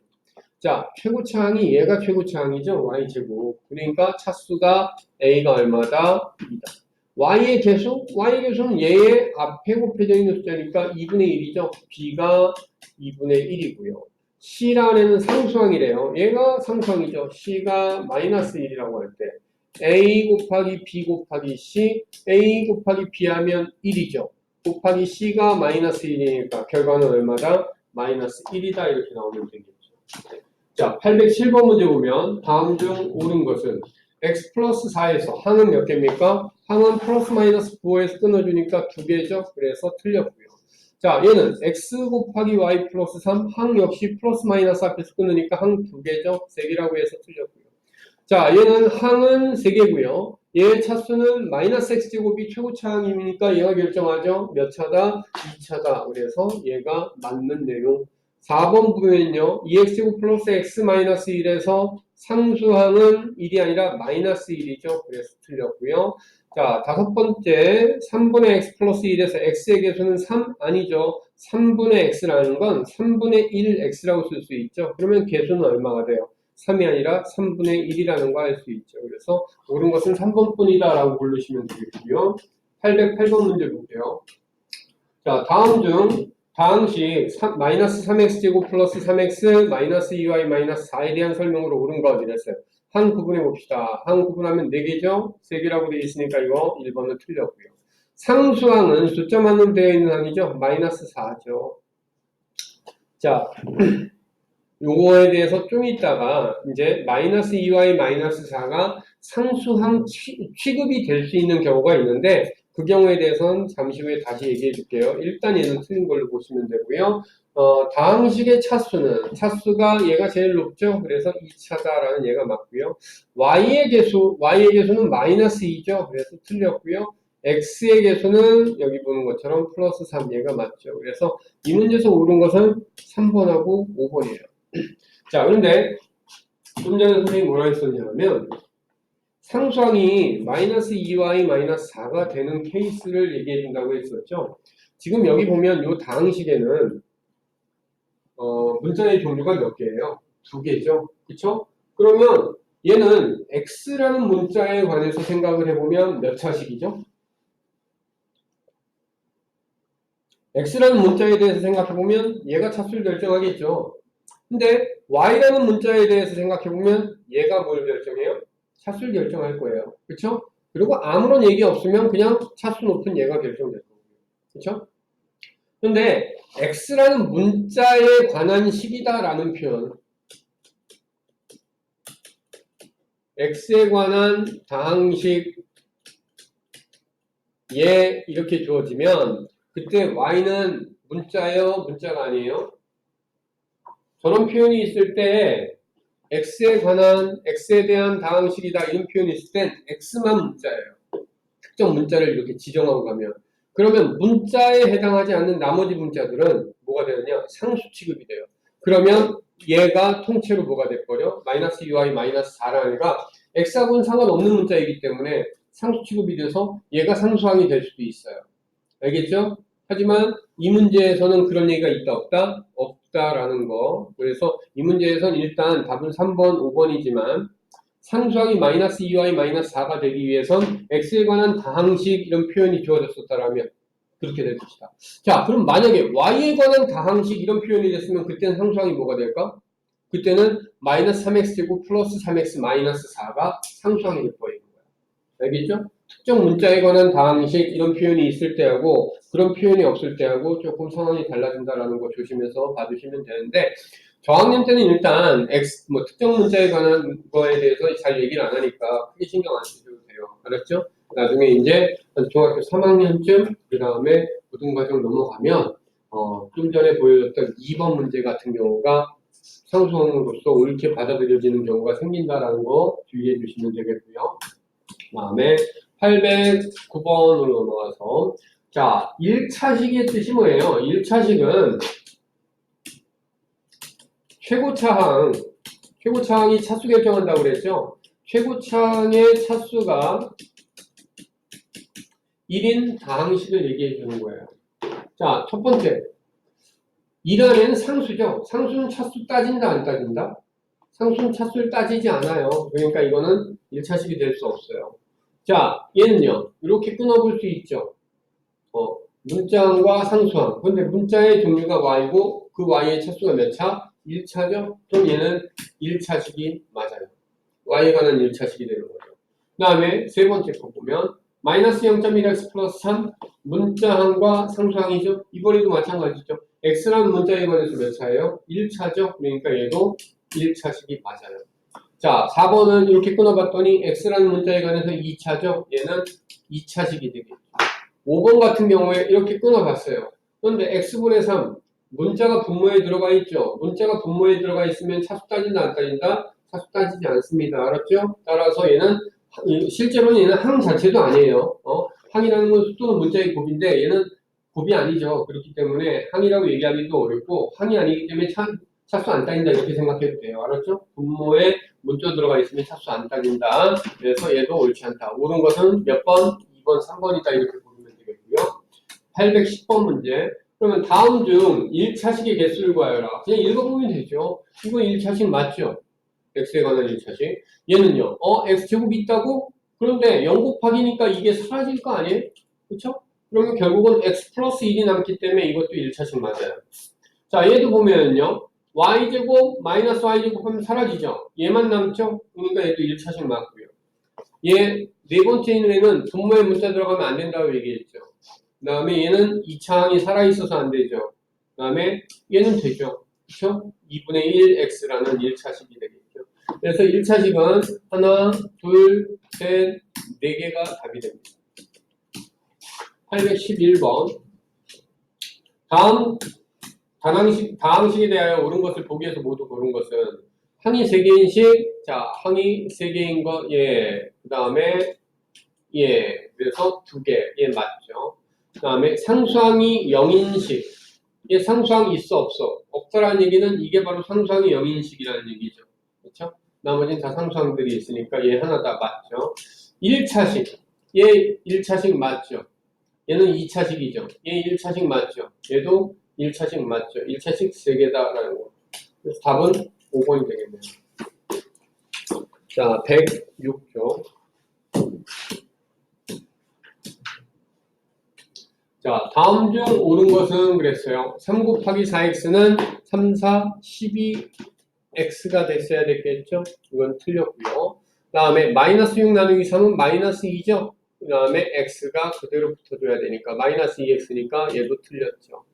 자, 최고차항이 얘가 최고차항이죠. y제곱. 그러니까 차수가 a가 얼마다? 2다. y의 개수? y의 개수는 얘의 앞에 곱해져 있는 숫자니까 2분의 1이죠. b가 2분의 1이고요. C라는 상수항이래요. 얘가 상수항이죠. C가 마이너스 1이라고 할 때 A 곱하기 B 곱하기 C, A 곱하기 B 하면 1이죠. 곱하기 C가 마이너스 1이니까 결과는 얼마다? 마이너스 1이다 이렇게 나오면 되겠죠. 자, 807번 문제 보면 다음 중 옳은 것은 x 플러스 4에서 항은 몇 개입니까? 항은 플러스 마이너스 9에서 끊어주니까 두 개죠. 그래서 틀렸고요. 자, 얘는 x 곱하기 y 플러스 3, 항 역시 플러스 마이너스 앞에서 끊으니까 항 두 개죠. 세 개라고 해서 틀렸고요. 자, 얘는 항은 세 개고요. 얘의 차수는 마이너스 x제곱이 최고차항이니까 얘가 결정하죠. 몇 차다? 2차다. 그래서 얘가 맞는 내용. 4번 보면요. 2x제곱 플러스 x 마이너스 1에서 상수항은 1이 아니라 마이너스 1이죠. 그래서 틀렸고요. 자, 다섯 번째 3분의 x 플러스 1에서 x의 개수는 3 아니죠. 3분의 x라는 건 3분의 1x라고 쓸 수 있죠. 그러면 개수는 얼마가 돼요? 3이 아니라 3분의 1이라는 거 알 수 있죠. 그래서 옳은 것은 3번뿐이다 라고 고르시면 되겠고요. 808번 문제 볼게요. 자, 다음 중 다항식 마이너스 3x제곱 플러스 3x 마이너스 2y 마이너스 4에 대한 설명으로 옳은 거 어디랬어요? 한 구분해 봅시다. 한 구분하면 4개죠? 3개라고 되어 있으니까 이거 1번은 틀렸고요. 상수항은 숫자만으로 되어 있는 항이죠? 마이너스 4죠. 자, 요거에 대해서 좀 이따가 이제 마이너스 2y 마이너스 4가 상수항 취급이 될 수 있는 경우가 있는데 그 경우에 대해서는 잠시 후에 다시 얘기해 줄게요. 일단 얘는 틀린 걸로 보시면 되고요. 다항식의 차수가 얘가 제일 높죠. 그래서 2차다라는 얘가 맞고요. y의 개수는 마이너스 2죠. 그래서 틀렸고요. x의 개수는 여기 보는 것처럼 플러스 3 얘가 맞죠. 그래서 이 문제에서 옳은 것은 3번하고 5번이에요. 자, 그런데 좀 전에 선생님이 뭐라 했었냐면 상수항이 마이너스 2y 마이너스 4가 되는 케이스를 얘기해 준다고 했었죠. 지금 여기 보면 이 다항식에는 문자의 종류가 몇 개예요? 두 개죠. 그쵸? 그러면 얘는 x라는 문자에 관해서 생각을 해보면 몇 차식이죠? x라는 문자에 대해서 생각해보면 얘가 차수를 결정하겠죠. 근데 y라는 문자에 대해서 생각해보면 얘가 뭘 결정해요? 차수를 결정할 거예요. 그쵸? 그리고 아무런 얘기 없으면 그냥 차수 높은 얘가 결정될 거고요. 그쵸? 근데 x라는 문자에 관한 식이다라는 표현, x에 관한 다항식 얘 이렇게 주어지면 그때 y는 문자예요? 문자가 아니에요? 저런 표현이 있을 때 x에 대한 다항식이다 이런 표현이 있을 땐 x만 문자예요. 특정 문자를 이렇게 지정하고 가면 그러면 문자에 해당하지 않는 나머지 문자들은 뭐가 되느냐? 상수 취급이 돼요. 그러면 얘가 통째로 뭐가 될거요? 마이너스 2y 마이너스 4라는 애가 x하고는 상관없는 문자이기 때문에 상수 취급이 돼서 얘가 상수항이 될 수도 있어요. 알겠죠? 하지만 이 문제에서는 그런 얘기가 있다 없다? 없다라는 거. 그래서 이 문제에서는 일단 답은 3번, 5번이지만 상수항이 마이너스 2y 마이너스 4가 되기 위해선 x에 관한 다항식 이런 표현이 주어졌었다라면 그렇게 될 것이다. 자, 그럼 만약에 y에 관한 다항식 이런 표현이 됐으면 그때는 상수항이 뭐가 될까? 그때는 마이너스 3x제곱 플러스 3x 마이너스 4가 상수항이 될 거예요. 알겠죠? 특정 문자에 관한 다항식 이런 표현이 있을 때하고 그런 표현이 없을 때하고 조금 상황이 달라진다라는 거 조심해서 봐주시면 되는데 저학년 때는 일단 특정 문자에 관한 거에 대해서 잘 얘기를 안 하니까 크게 신경 안 쓰셔도 돼요. 알았죠? 나중에 이제 중학교 3학년쯤 그 다음에 고등과정 넘어가면 좀 전에 보여줬던 2번 문제 같은 경우가 상수항으로서 옳게 받아들여지는 경우가 생긴다라는 거 주의해 주시면 되겠고요. 그 다음에 809번으로 넘어가서 자 1차식의 뜻이 뭐예요? 1차식은 최고차항이 차수 결정한다고 그랬죠? 최고차항의 차수가 1인 다항식을 얘기해 주는 거예요. 자, 첫 번째 1안에는 상수죠. 상수는 차수 따진다 안 따진다? 상수는 차수를 따지지 않아요. 그러니까 이거는 1차식이 될 수 없어요. 자, 얘는요. 이렇게 끊어볼 수 있죠. 문자항과 상수항. 근데 문자의 종류가 y고 그 y의 차수가 몇 차? 1차죠? 그럼 얘는 1차식이 맞아요. y에 관한 1차식이 되는 거죠. 그 다음에 세 번째 거 보면 마이너스 0.1x 플러스 3 문자항과 상수항이죠. 이번에도 마찬가지죠. x라는 문자에 관해서 몇 차예요? 1차죠. 그러니까 얘도 1차식이 맞아요. 자, 4번은 이렇게 끊어봤더니 x라는 문자에 관해서 2차죠. 얘는 2차식이 되겠죠. 5번 같은 경우에 이렇게 끊어봤어요. 그런데 x분의 3 문자가 분모에 들어가 있죠. 문자가 분모에 들어가 있으면 차수 따진다 안 따진다? 차수 따지지 않습니다. 알았죠? 따라서 얘는 실제로는 얘는 항 자체도 아니에요. 항이라는 건 수또는 문자의 곱인데 얘는 곱이 아니죠. 그렇기 때문에 항이라고 얘기하기도 어렵고 항이 아니기 때문에 차수 안 따진다 이렇게 생각해도 돼요. 알았죠? 분모에 문자 들어가 있으면 차수 안 따진다. 그래서 얘도 옳지 않다. 옳은 것은 몇 번? 2번, 3번이다 이렇게 보면 되겠고요. 810번 문제. 그러면 다음 중 1차식의 개수를 구하여라. 그냥 읽어보면 되죠. 이건 1차식 맞죠? x에 관한 1차식. 얘는요. x제곱이 있다고? 그런데 0 곱하기니까 이게 사라질 거 아니에요? 그쵸? 그러면 결국은 x 플러스 1이 남기 때문에 이것도 1차식 맞아요. 자, 얘도 보면요. y제곱 마이너스 y제곱 하면 사라지죠? 얘만 남죠? 그러니까 얘도 1차식 맞고요. 얘 네 번째 인에는 분모에 문자 들어가면 안 된다고 얘기했죠. 그 다음에 얘는 2차항이 살아있어서 안 되죠. 그 다음에 얘는 되죠. 그쵸? 2분의 1x라는 1차식이 되겠죠. 그래서 1차식은 하나, 둘, 셋, 네 개가 답이 됩니다. 811번. 다음 다항식에 대하여 옳은 것을 보기에서 모두 고른 것은 항이 3개인식, 자, 항이 3개인 거, 예. 그 다음에, 예. 그래서 2개, 예, 맞죠. 그 다음에 상수항이 0인식. 이게 상수항이 있어, 없어? 없다라는 얘기는 이게 바로 상수항이 0인식이라는 얘기죠. 그렇죠? 나머지는 다 상수항들이 있으니까 얘 하나 다 맞죠. 1차식. 얘 1차식 맞죠. 얘는 2차식이죠. 얘 1차식 맞죠. 얘도 1차식 맞죠. 1차식 3개다라는 거. 그래서 답은 5번이 되겠네요. 자, 106조. 자, 다음 중 옳은 것은 그랬어요. 3 곱하기 4x는 3, 4, 12x가 됐어야 됐겠죠? 이건 틀렸고요. 그 다음에 마이너스 6 나누기 3은 마이너스 2죠? 그 다음에 x가 그대로 붙어줘야 되니까 마이너스 2x니까 얘도 틀렸죠.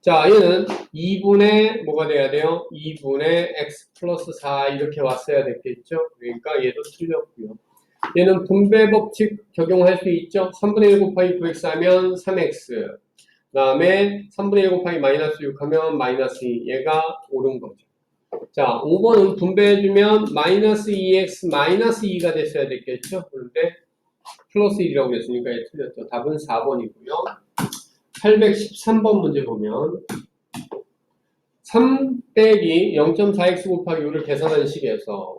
자, 얘는 2분의 뭐가 돼야 돼요? 2분의 x 플러스 4 이렇게 왔어야 됐겠죠? 그러니까 얘도 틀렸고요. 얘는 분배 법칙 적용할 수 있죠? 3분의 1 곱하기 9x 하면 3x. 그 다음에 3분의 1 곱하기 마이너스 6 하면 마이너스 2. 얘가 옳은 거죠. 자, 5번은 분배해주면 마이너스 2x 마이너스 2가 됐어야 됐겠죠? 그런데 플러스 1이라고 했으니까 얘 틀렸죠. 답은 4번이고요. 813번 문제 보면 3 빼기 0.4x 곱하기 5를 계산한 식에서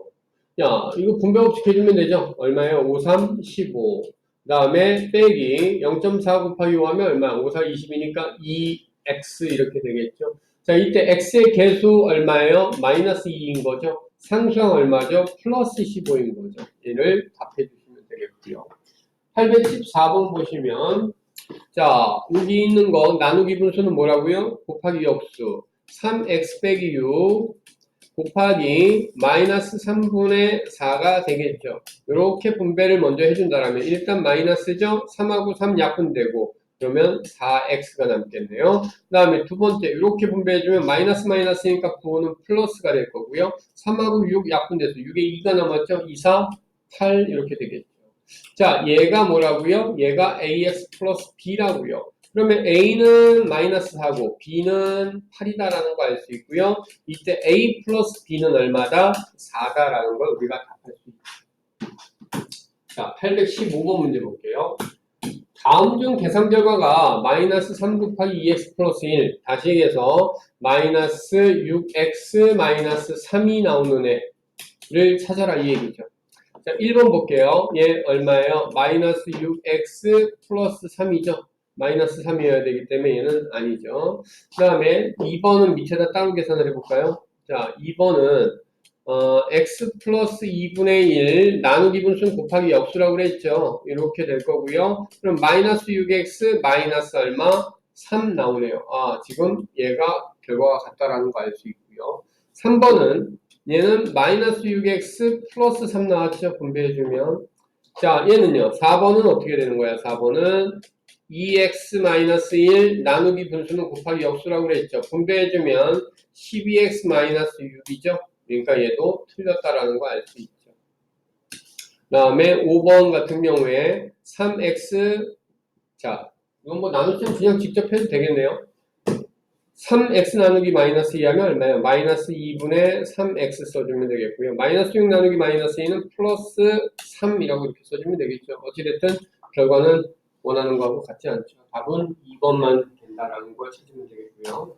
야, 이거 분배법칙 해주면 되죠? 얼마예요? 5, 3, 15. 그 다음에 빼기 0.4 곱하기 5 하면 얼마? 5, 4, 20이니까 2x 이렇게 되겠죠? 자, 이때 x의 개수 얼마예요? 마이너스 2인 거죠? 상수항 얼마죠? 플러스 15인 거죠. 얘를 답해 주시면 되겠고요. 814번 보시면 자, 여기 있는 거 나누기 분수는 뭐라고요? 곱하기 역수 3x 빼기 6 곱하기 마이너스 3분의 4가 되겠죠. 이렇게 분배를 먼저 해준다면 일단 마이너스죠. 3하고 3 약분되고 그러면 4x가 남겠네요. 그 다음에 두 번째 이렇게 분배해주면 마이너스 마이너스니까 9는 플러스가 될 거고요. 3하고 6 약분돼서 6에 2가 남았죠. 2, 4, 8 이렇게 되겠죠. 자, 얘가 뭐라고요? 얘가 ax 플러스 b라고요. 그러면 a는 마이너스 4고 b는 8이다라는 거 알 수 있고요. 이때 a 플러스 b는 얼마다? 4다라는 걸 우리가 답할 수 있죠. 자, 815번 문제 볼게요. 다음 중 계산 결과가 마이너스 3 곱하기 2x 플러스 1 다시 얘기해서 마이너스 6x 마이너스 3이 나오는 애를 찾아라 이 얘기죠. 자, 1번 볼게요. 얘 얼마예요? 마이너스 6x 플러스 3이죠. 마이너스 3이어야 되기 때문에 얘는 아니죠. 그 다음에 2번은 밑에다 따로 계산을 해볼까요? 자, 2번은 x 플러스 2분의 1 나누기 분수는 곱하기 역수라고 그랬죠. 이렇게 될 거고요. 그럼 마이너스 6x 마이너스 얼마? 3 나오네요. 아, 지금 얘가 결과가 같다라는 거 알 수 있고요. 3번은 얘는 마이너스 6x 플러스 3 나왔죠. 분배해주면. 자, 얘는요. 4번은 어떻게 되는 거야? 4번은 2x 마이너스 1 나누기 분수는 곱하기 역수라고 그랬죠. 분배해주면 12x 마이너스 6이죠. 그러니까 얘도 틀렸다라는 거 알 수 있죠. 그 다음에 5번 같은 경우에 3x 자, 이건 뭐 나누시면 그냥 직접 해도 되겠네요. 3x 나누기 마이너스 2 하면 얼마예요? 마이너스 2분의 3x 써주면 되겠고요. 마이너스 6 나누기 마이너스 2는 플러스 3이라고 이렇게 써주면 되겠죠. 어찌됐든 결과는 원하는 거하고 같지 않죠. 답은 2번만 된다라는 걸 찾으면 되겠고요.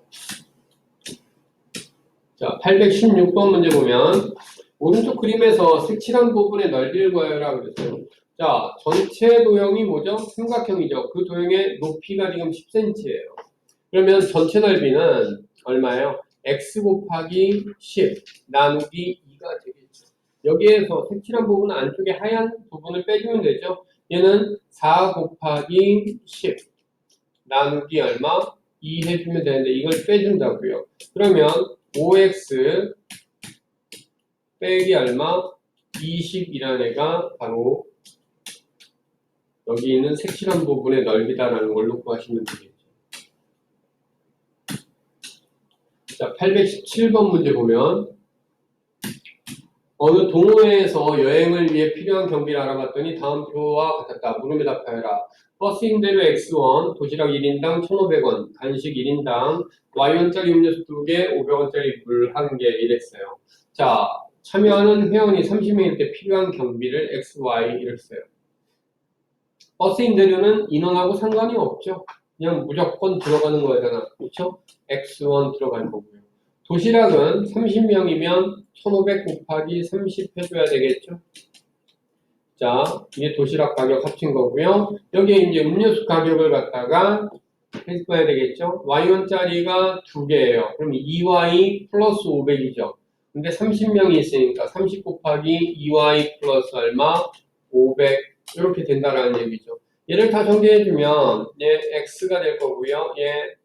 자, 816번 문제 보면 오른쪽 그림에서 색칠한 부분의 넓이를 구하여라 그랬어요. 자, 전체 도형이 뭐죠? 삼각형이죠. 그 도형의 높이가 지금 10cm예요. 그러면 전체 넓이는 얼마예요? x 곱하기 10 나누기 2가 되겠죠. 여기에서 색칠한 부분 안쪽에 하얀 부분을 빼주면 되죠. 얘는 4 곱하기 10 나누기 얼마? 2 해주면 되는데 이걸 빼준다고요. 그러면 5x 빼기 얼마? 20이라는 애가 바로 여기 있는 색칠한 부분의 넓이다라는 걸로 구하시면 되겠죠. 자, 817번 문제 보면 어느 동호회에서 여행을 위해 필요한 경비를 알아봤더니 다음 표와 같았다. 물음에 답하여라. 버스 임대료 X1, 도시락 1인당 1,500원, 간식 1인당 Y원짜리 음료수 2개, 500원짜리 물 1개 이랬어요. 자, 참여하는 회원이 30명일 때 필요한 경비를 XY 이랬어요. 버스 임대료는 인원하고 상관이 없죠. 그냥 무조건 들어가는 거잖아. 그렇죠? X1 들어갈 거고요. 도시락은 30명이면 1500 곱하기 30 해줘야 되겠죠? 자, 이게 도시락 가격 합친 거고요. 여기에 이제 음료수 가격을 갖다가 해줘야 되겠죠? Y원짜리가 2개예요. 그럼 2Y 플러스 500이죠. 근데 30명이 있으니까 30 곱하기 2Y 플러스 얼마? 500 이렇게 된다라는 얘기죠. 얘를 다 정리해주면 얘 X가 될 거고요. 얘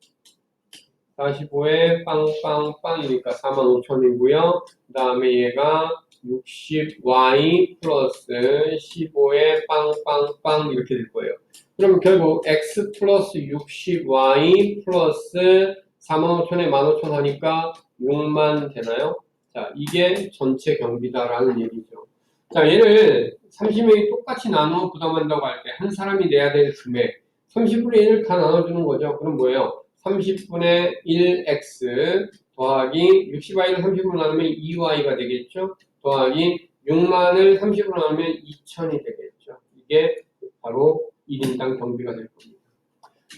45에 빵빵빵이니까 45,000이고요. 그 다음에 얘가 60y 플러스 15에 빵빵빵 이렇게 될 거예요. 그럼 결국 x 플러스 60y 플러스 45,000에 15,000 하니까 6만 되나요? 자, 이게 전체 경비다라는 얘기죠. 자, 얘를 30명이 똑같이 나눠 부담한다고 할 때 한 사람이 내야 될 금액 30분의 1을 다 나눠주는 거죠. 그럼 뭐예요? 30분의 1x 더하기 60y를 30으로 나누면 2y가 되겠죠. 더하기 6만을 30으로 나누면 2,000이 되겠죠. 이게 바로 1인당 경비가 될 겁니다.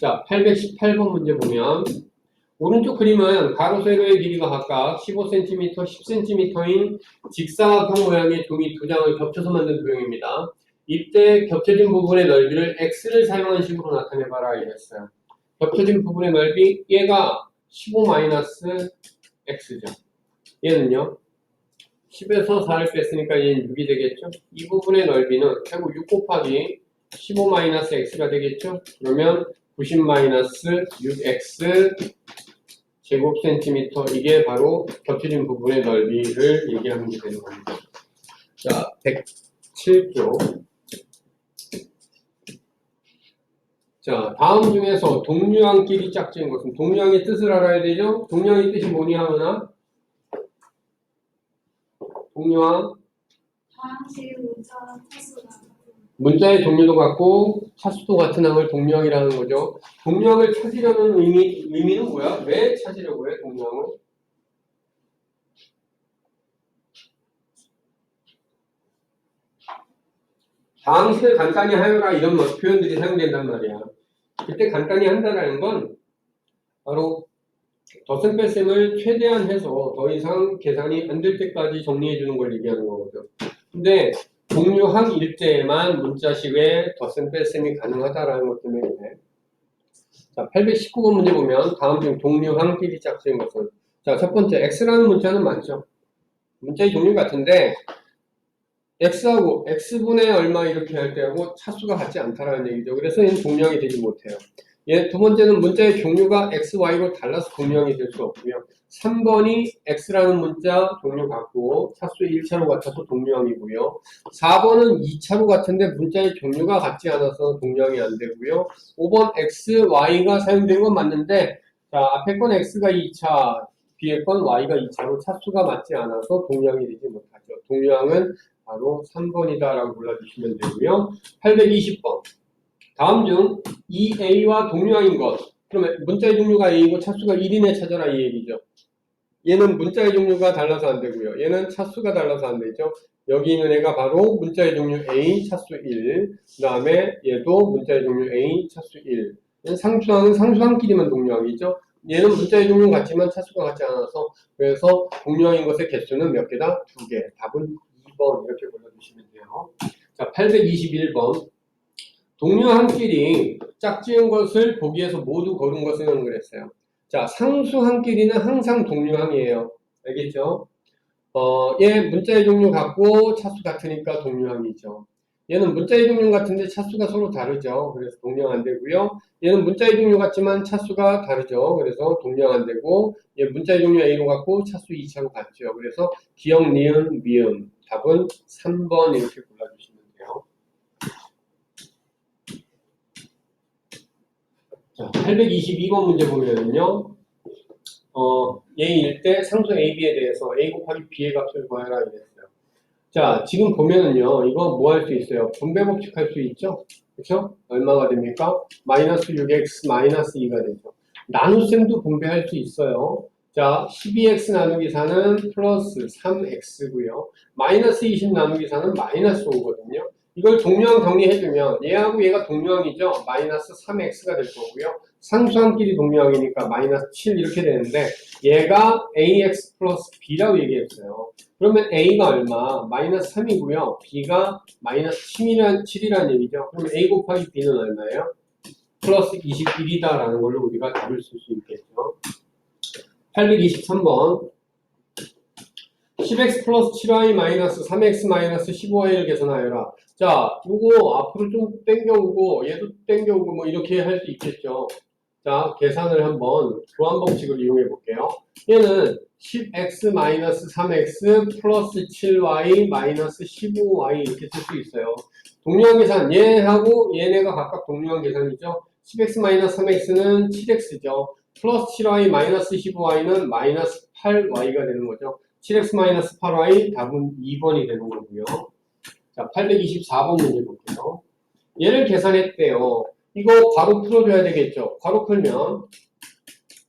자, 818번 문제 보면 오른쪽 그림은 가로 세로의 길이가 각각 15cm, 10cm인 직사각형 모양의 종이 두 장을 겹쳐서 만든 도형입니다. 이때 겹쳐진 부분의 넓이를 x를 사용하는 식으로 나타내봐라 이랬어요. 겹쳐진 부분의 넓이 얘가 15-x죠. 얘는요 10에서 4를 뺐으니까 얘는 6이 되겠죠? 이 부분의 넓이는 결국 6 곱하기 15 마이너스 x가 되겠죠? 그러면 90 마이너스 6x 제곱 센티미터, 이게 바로 겹쳐진 부분의 넓이를 얘기하는 게 되는 겁니다. 자, 107쪽. 자, 다음 중에서 동류항끼리 짝지은 것은, 동류항의 뜻을 알아야 되죠? 동류항의 뜻이 뭐냐 하나? 동류항, 방식 문자 차수가 문자의 종류도 같고 차수도 같은 항을 동류항이라는 거죠. 동류항을 찾으려는 의미는 뭐야? 왜 찾으려고 해, 동류항을? 방식을 간단히 하여라, 이런 표현들이 사용된단 말이야. 그때 간단히 한다라는 건 바로 덧셈 뺄셈을 최대한 해서 더 이상 계산이 안 될 때까지 정리해 주는 걸 얘기하는 거거든. 근데 동류항일 때에만 문자식의 덧셈 뺄셈이 가능하다라는 것 때문에 그래. 자, 819번 문제 보면 다음 중 동류항끼리 짝지은 것은, 자, 첫 번째 x라는 문자는 많죠. 문자의 종류 같은데 x하고 x분의 얼마 이렇게 할 때하고 차수가 같지 않다라는 얘기죠. 그래서 얘는 동류항이 되지 못해요. 예, 두 번째는 문자의 종류가 x, y로 달라서 동류항이 될 수 없고요. 3번이 x라는 문자 종류 같고 차수 1차로 같아서 동류항이고요. 4번은 2차로 같은데 문자의 종류가 같지 않아서 동류항이 안 되고요. 5번 x, y가 사용된 건 맞는데, 자, 앞에 건 x가 2차, 뒤에 건 y가 2차로 차수가 맞지 않아서 동류항이 되지 못하죠. 동류항은 바로 3번이다라고 골라주시면 되고요. 820번. 다음 중 이 A와 동류항인 것. 그러면 문자의 종류가 A이고 차수가 1이네 찾아라, 이 얘기죠. 얘는 문자의 종류가 달라서 안 되고요. 얘는 차수가 달라서 안 되죠. 여기 있는 애가 바로 문자의 종류 A, 차수 1. 그 다음에 얘도 문자의 종류 A, 차수 1. 상수항은 상수항끼리만 동류항이죠. 얘는 문자의 종류 같지만 차수가 같지 않아서, 그래서 동류항인 것의 개수는 몇 개다? 2개. 답은 2번 이렇게 골라주시면 돼요. 자, 821번. 동류항끼리 짝지은 것을 보기에서 모두 고른 것을 연결했어요. 자, 상수항끼리는 항상 동류항이에요. 알겠죠? 얘 문자의 종류 같고 차수 같으니까 동류항이죠. 얘는 문자의 종류 같은데 차수가 서로 다르죠. 그래서 동류항 안 되고요. 얘는 문자의 종류 같지만 차수가 다르죠. 그래서 동류항 안 되고, 얘 문자의 종류 A로 같고 차수 2차로 같죠. 그래서 기억, 니은, 미음. 답은 3번 이렇게 골라주시면 돼요. 자, 822번 문제 보면은요, A일 때 상수 A, B에 대해서 A 곱하기 B의 값을 구하라 이랬어요. 자, 지금 보면은요, 이거 뭐 할 수 있어요? 분배 법칙 할 수 있죠? 그쵸? 얼마가 됩니까? 마이너스 6x 마이너스 2가 되죠. 나눗셈도 분배할 수 있어요. 자, 12x 나누기 4는 플러스 3x고요. 마이너스 20 나누기 4는 마이너스 5거든요. 이걸 동류항 정리해주면 얘하고 얘가 동류항이죠. 마이너스 3x가 될 거고요. 상수항끼리 동류항이니까 마이너스 7 이렇게 되는데, 얘가 ax 플러스 b라고 얘기했어요. 그러면 a가 얼마? 마이너스 3이고요. b가 마이너스 7이라는 얘기죠. 그러면 a 곱하기 b는 얼마예요? 플러스 21이다라는 걸로 우리가 답을 쓸 수 있겠죠. 823번. 10x 플러스 7y 마이너스 3x 마이너스 15y를 계산하여라. 자, 이거 앞으로 좀 땡겨오고 얘도 땡겨오고 뭐 이렇게 할 수 있겠죠. 자, 계산을 한번 교환 법칙을 이용해 볼게요. 얘는 10x 마이너스 3x 플러스 7y 마이너스 15y 이렇게 쓸 수 있어요. 동류항 계산, 얘하고 얘네가 각각 동류항 계산이죠. 10x 마이너스 3x는 7x죠. 플러스 7y 마이너스 15y는 마이너스 8y가 되는 거죠. 7x 마이너스 8y 답은 2번이 되는 거고요. 자, 824번 문제 볼게요. 얘를 계산했대요. 이거 괄호 풀어줘야 되겠죠. 괄호 풀면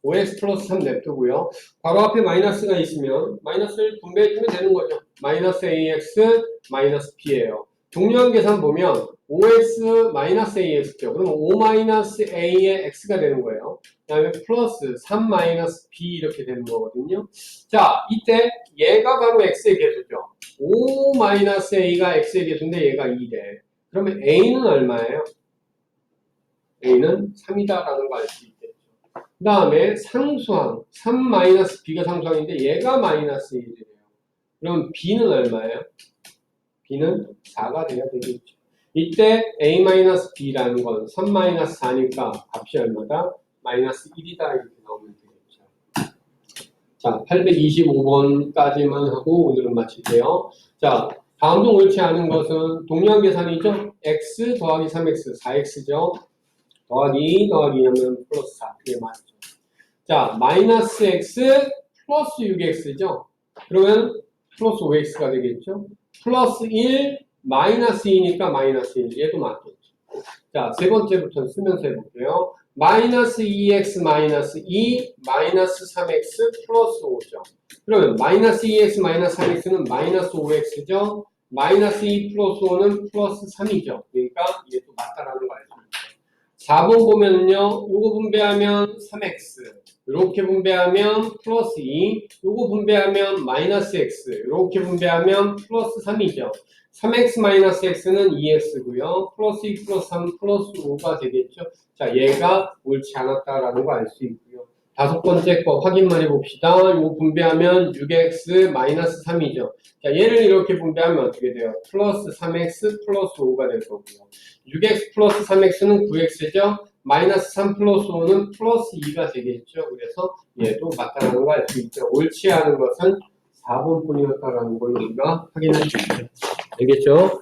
5x 플러스 3 냅두고요. 괄호 앞에 마이너스가 있으면 마이너스를 분배해주면 되는 거죠. 마이너스 ax 마이너스 b예요. 동류항 계산 보면 5x 마이너스 ax죠. 그러면 5 마이너스 a의 x가 되는 거예요. 그 다음에 플러스 3 마이너스 b 이렇게 되는 거거든요. 자, 이때 얘가 바로 x의 개수죠. 5 마이너스 a가 x의 개수인데 얘가 2래. 그러면 a는 얼마예요? a는 3이다라는 거 알 수 있겠죠. 그 다음에 상수항 3-b가 상수항인데 얘가 마이너스 1이래요. 그럼 B는 얼마예요? B는 4가 돼야 되겠죠. 이때 A-B라는 건 3-4니까 값이 얼마다? 마이너스 1이다 이렇게 나오면 되겠죠. 자, 825번까지만 하고 오늘은 마칠게요. 자, 다음도 옳지 않은 것은 동일한 계산이죠? x 더하기 3x, 4x죠? 더하기 하면 플러스 4, 그게 맞죠. 자, 마이너스 x 플러스 6x죠? 그러면 플러스 5x가 되겠죠? 플러스 1, 마이너스 2니까 마이너스 1, 얘도 맞겠죠. 자, 세 번째부터 쓰면서 해볼게요. 마이너스 2x 마이너스 2 마이너스 3x 플러스 5죠. 그러면 마이너스 2x 마이너스 3x는 마이너스 5x죠. 마이너스 2 플러스 5는 플러스 3이죠. 그러니까 이게 또 맞다라는 거 알죠. 4번 보면요. 요거 분배하면 3x 이렇게 분배하면 플러스 2 요거 분배하면 마이너스 x 이렇게 분배하면 플러스 3이죠. 3x 마이너스 x는 2x고요. 플러스 2 플러스 3 플러스 5가 되겠죠. 자, 얘가 옳지 않았다라는 거 알 수 있고요. 다섯 번째 거 확인만 해봅시다. 이거 분배하면 6x 마이너스 3이죠. 자, 얘를 이렇게 분배하면 어떻게 돼요? 플러스 3x 플러스 5가 될 거고요. 6x 플러스 3x는 9x죠. 마이너스 3 플러스 5는 플러스 2가 되겠죠. 그래서 얘도 맞다라는 거 알 수 있죠. 옳지 않은 것은 4번뿐이었다라는 걸 우리가 확인할 수 있죠. 알겠죠?